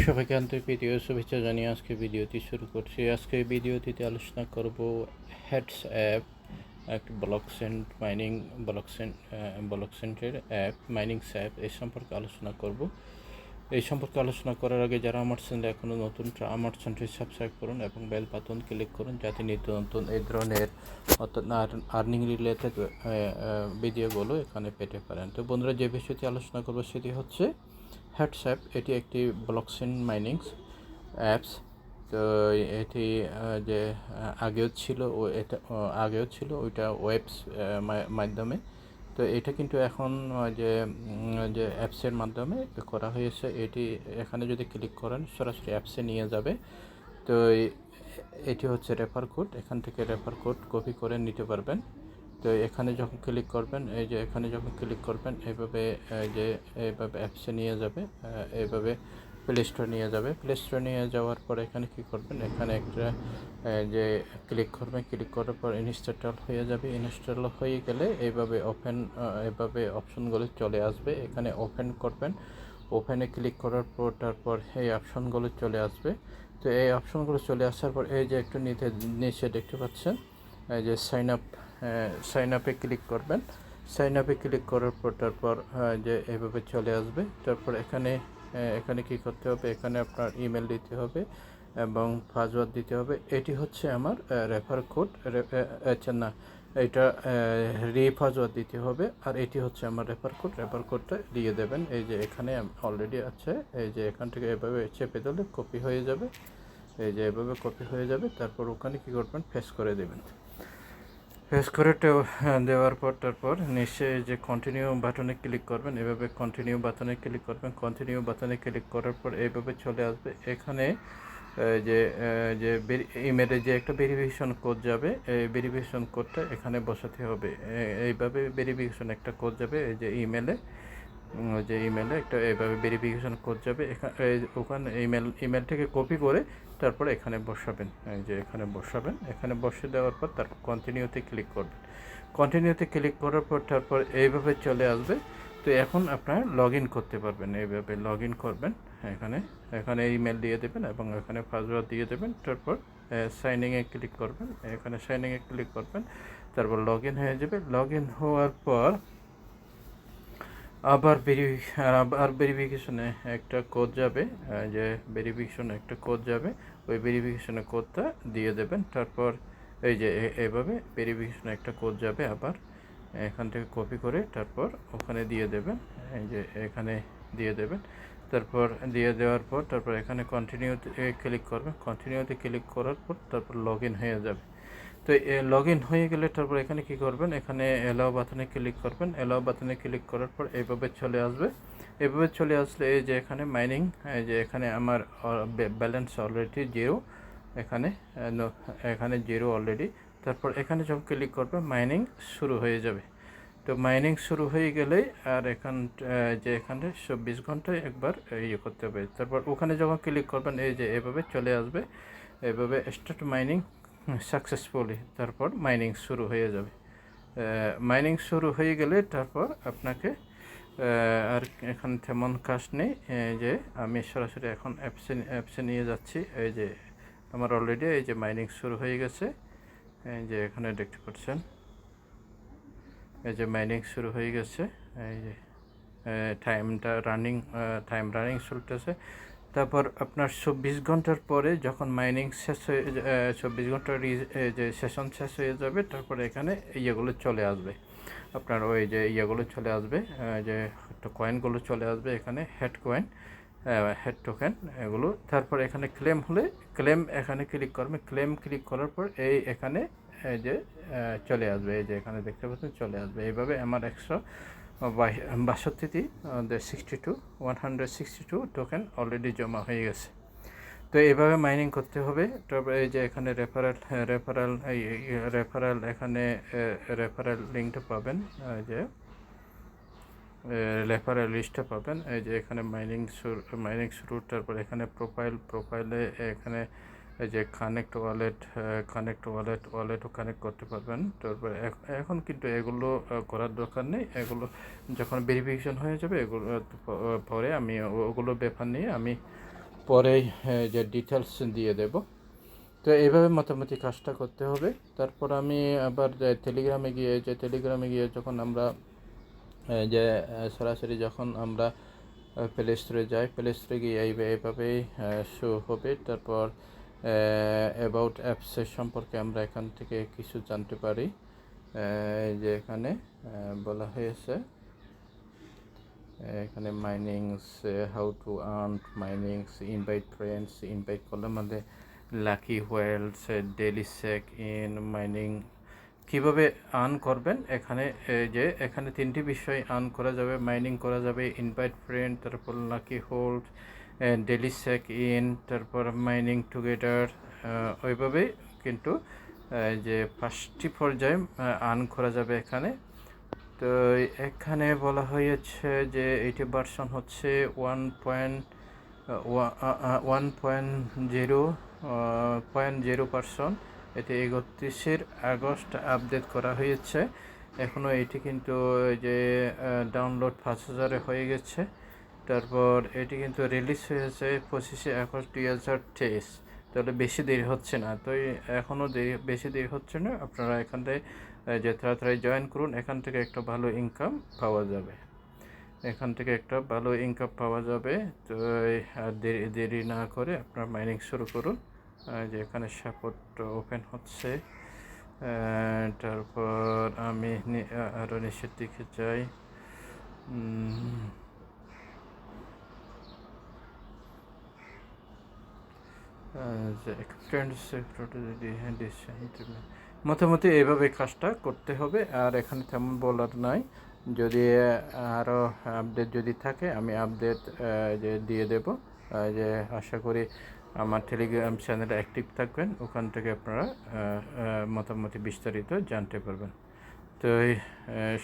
সবাইকে আন্তরিক প্রীতি ও শুভেচ্ছা জানিয়ে আজকে ভিডিওটি শুরু করছি। আজকে ভিডিওটিতে আলোচনা করব হেডস অ্যাপ, একটা ব্লকচেনের অ্যাপ, মাইনিংস অ্যাপ এই সম্পর্কে আলোচনা করব। এই সম্পর্কে আলোচনা করার আগে যারা আমার চ্যানেলে এখনও নতুন, আমার চ্যানেলটি সাবস্ক্রাইব করুন এবং বেল বাটন ক্লিক করুন যাতে নিত্য নতুন এই ধরনের অর্থাৎ আর্নিং রিলেটেড ভিডিওগুলো এখানে পেতে পারেন। তো বন্ধুরা, যে বিষয়টি আলোচনা করবো সেটি হচ্ছে হেডস অ্যাপ। এটি একটি ব্লকচেন মাইনিংস অ্যাপস। তো এটি যে আগেও ছিল ওইটা ওয়েবস মাধ্যমে। তো এটা কিন্তু এখন যে অ্যাপসের মাধ্যমে করা হয়েছে। এটি এখানে যদি ক্লিক করেন সরাসরি অ্যাপসে নিয়ে যাবে। তো এটি হচ্ছে রেফার কোড, এখান থেকে রেফার কোড কপি করে নিতে পারবেন। তো এখানে যখন ক্লিক করবেন, এইভাবে এইভাবে অ্যাপসে নিয়ে যাবে, এইভাবে প্লে স্টোর নিয়ে যাবে। প্লে স্টোর নিয়ে যাওয়ার পর এখানে কী করবেন, এখানে একটা ক্লিক করবেন। ক্লিক করার পর ইনস্টল হয়ে যাবে। ইনস্টল হয়ে গেলে এইভাবে এইভাবে অপশনগুলো চলে আসবে। এখানে ওপেন করবেন। ওপেনে ক্লিক করার পর তারপর এই অপশনগুলো চলে আসবে। তো এই অপশনগুলো চলে আসার পর এই যে একটু নিচে দেখতে পাচ্ছেন এই যে সাইন আপে ক্লিক করবেন। সাইন আপে ক্লিক করার পর তারপর যে এইভাবে চলে আসবে। তারপর এখানে কি করতে হবে, এখানে আপনার ইমেল দিতে হবে এবং পাসওয়ার্ড দিতে হবে। এটি হচ্ছে আমার রেফার কোড। আচ্ছা না, এটা পাসওয়ার্ড দিতে হবে। আর এটি হচ্ছে আমার রেফার কোডটা দিয়ে দেবেন। এই যে এখানে অলরেডি আছে, এই যে এখান থেকে এভাবে চেপে দিলে কপি হয়ে যাবে। এই যে এভাবে কপি হয়ে যাবে। তারপর ওখানে কী করবেন, পেস্ট করে দেবেন। পেস্ট করে দেওয়ার পর তারপর নিশ্চয়ই যে কন্টিনিউ বাটনে ক্লিক করবেন। এভাবে কন্টিনিউ বাটনে ক্লিক করবেন। কন্টিনিউ বাটনে ক্লিক করার পর এইভাবে চলে আসবে। এখানে যে ইমেলে যে একটা ভেরিফিকেশন কোড যাবে, এই ভেরিফিকেশন কোডটা এখানে বসাতে হবে। এইভাবে ভেরিফিকেশন একটা কোড যাবে এই যে ইমেলে একটা এইভাবে ভেরিফিকেশন কোড যাবে। ওখানে ইমেলটাকে কপি করে তারপরে এখানে বসাবেন। এই যে এখানে বসে দেওয়ার পর তারপর কন্টিনিউতে ক্লিক করবেন। কন্টিনিউতে ক্লিক করার পর তারপর এইভাবে চলে আসবে। তো এখন আপনারা লগ ইন করতে পারবেন। এইভাবে লগ ইন করবেন। এখানে ইমেল দিয়ে দেবেন এবং এখানে পাসওয়ার্ড দিয়ে দেবেন। তারপর সাইনিংয়ে ক্লিক করবেন। এখানে সাইনিংয়ে ক্লিক করবেন। তারপর লগ ইন হয়ে যাবে। লগ ইন হওয়ার পর আবার ভেরিফিকেশনে একটা কোড যাবে, ওই ভেরিফিকেশনের কোডটা দিয়ে দেবেন। তারপর এই যে এইভাবে ভেরিফিকেশনে একটা কোড যাবে, আবার এখান থেকে কপি করে তারপর ওখানে দিয়ে দেবেন। এই যে এখানে দিয়ে দেবেন। তারপর দিয়ে দেওয়ার পর তারপর এখানে কন্টিনিউতে ক্লিক করবেন। কন্টিনিউতে ক্লিক করার পর তারপর লগ ইন হয়ে যাবে। তো লগ ইন হয়ে গেলে তারপর এখানে কি করবেন, এখানে অ্যালাউ বাটনে ক্লিক করবেন। অ্যালাউ বাটনে ক্লিক করার পর এইভাবে চলে আসবে। এভাবে চলে আসলে এই যে এখানে মাইনিং, এই যে এখানে আমার ব্যালেন্স অলরেডি জিরো। এখানে জিরো অলরেডি। তারপর এখানে যখন ক্লিক করবে মাইনিং শুরু হয়ে যাবে। তো মাইনিং শুরু হয়ে গেলেই আর এখানে 24 ঘন্টায় একবার ইয়ে করতে হবে। তারপর ওখানে যখন ক্লিক করবেন এই যে এভাবে চলে আসবে, এভাবে স্টার্ট মাইনিং সাকসেসফুলি। তারপর মাইনিং শুরু হয়ে যাবে। মাইনিং শুরু হয়ে গেলে তারপর আপনাকে আর এখন তেমন কাজ নেই। যে আমি সরাসরি এখন অ্যাপসে নিয়ে যাচ্ছি। এই যে আমার অলরেডি এই যে মাইনিং শুরু হয়ে গেছে। এই যে এখানে দেখতে পাচ্ছেন এই যে মাইনিং শুরু হয়ে গেছে। এই যে টাইম রানিং চলতেছে। তারপর আপনার 24 ঘন্টার পরে যখন মাইনিং শেষ হয়ে 24 ঘন্টার যে সেশন শেষ হয়ে যাবে, তারপরে এখানে ইয়েগুলো চলে আসবে। আপনার ওই যে ইয়েগুলো চলে আসবে, যে কয়েনগুলো চলে আসবে এখানে, হেড টোকেন এগুলো। তারপর এখানে ক্লেম এখানে ক্লিক করবে। ক্লিক করার পর এখানে এই যে চলে আসবে। এই যে এখানে দেখতে পাচ্ছেন চলে আসবে। এইভাবে আমার 162 টোকেন অলরেডি জমা হয়ে গেছে। তো এইভাবে মাইনিং করতে হবে। তবে এই যে এখানে রেফারেল লিঙ্কটা পাবেন, যে রেফারেল লিস্টটা পাবেন। এই যে এখানে মাইনিং শুরু। তারপর এখানে প্রোফাইলে এখানে এই যে ওয়ালেটও কানেক্ট করতে পারবেন। তারপর এখন কিন্তু এগুলো করার দরকার নেই। এগুলো যখন ভেরিফিকেশন হয়ে যাবে এগুলো পরে আমি ওগুলো ব্যাপার নিয়ে আমি পরে যে ডিটেলস দিয়ে দেব। তো এইভাবে মোটামুটি কাজটা করতে হবে। তারপর আমি আবার টেলিগ্রামে গিয়ে যখন আমরা সরাসরি যখন আমরা প্লে স্টোরে যাই, প্লে স্টোরে গিয়ে এইভাবেই শো হবে। তারপর অ্যাবাউট অ্যাপসের সম্পর্কে আমরা এখান থেকে কিছু জানতে পারি। যে এখানে বলা হয়েছে, এখানে minings, how to earn minings, invite friends, invite করলে আমাদের lucky whales, daily check in mining, কীভাবে আর্ন করবেন। এখানে তিনটি বিষয় আর্ন করা যাবে, মাইনিং করা যাবে, ইনভাইট ফ্রেন্ড, তারপর lucky hold, daily check in, তারপর মাইনিং টুগেদার। ওইভাবে কিন্তু যে 5টি পর্যায়ে আর্ন করা যাবে এখানে। তো এখানে বলা হয়েছে যে এটি ভার্সন হচ্ছে 1.0 এটি 31 আগস্ট আপডেট করা হয়েছে। এখনও এটি কিন্তু যে ডাউনলোড 5000 হয়ে গেছে। তারপর এটি কিন্তু রিলিজ হয়েছে 25 আগস্ট 2023। তাহলে বেশি দেরি হচ্ছে না। তো এখনও বেশি দেরি হচ্ছে না, আপনারা এখান থেকে যে তাড়াতাড়ি জয়েন করুন। এখান থেকে একটা ভালো ইনকাম পাওয়া যাবে। তো আর দেরি না করে আপনারা মাইনিং শুরু করুন। যে এখানে সাপোর্ট ওপেন হচ্ছে। তারপর আমি আরও নিচের দিকে যাই। মোটামুটি এইভাবে কাজটা করতে হবে। আর এখানে তেমন বলার নাই। যদি আরও আপডেট যদি থাকে আমি আপডেট দিয়ে দেব। যে আশা করি আমার টেলিগ্রাম চ্যানেলে অ্যাক্টিভ থাকবেন, ওখান থেকে আপনারা মোটামুটি বিস্তারিত জানতে পারবেন। তো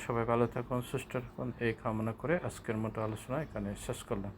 সবাই ভালো থাকুন, সুস্থ থাকুন, এই কামনা করে আজকের মতো আলোচনা এখানে শেষ করলাম।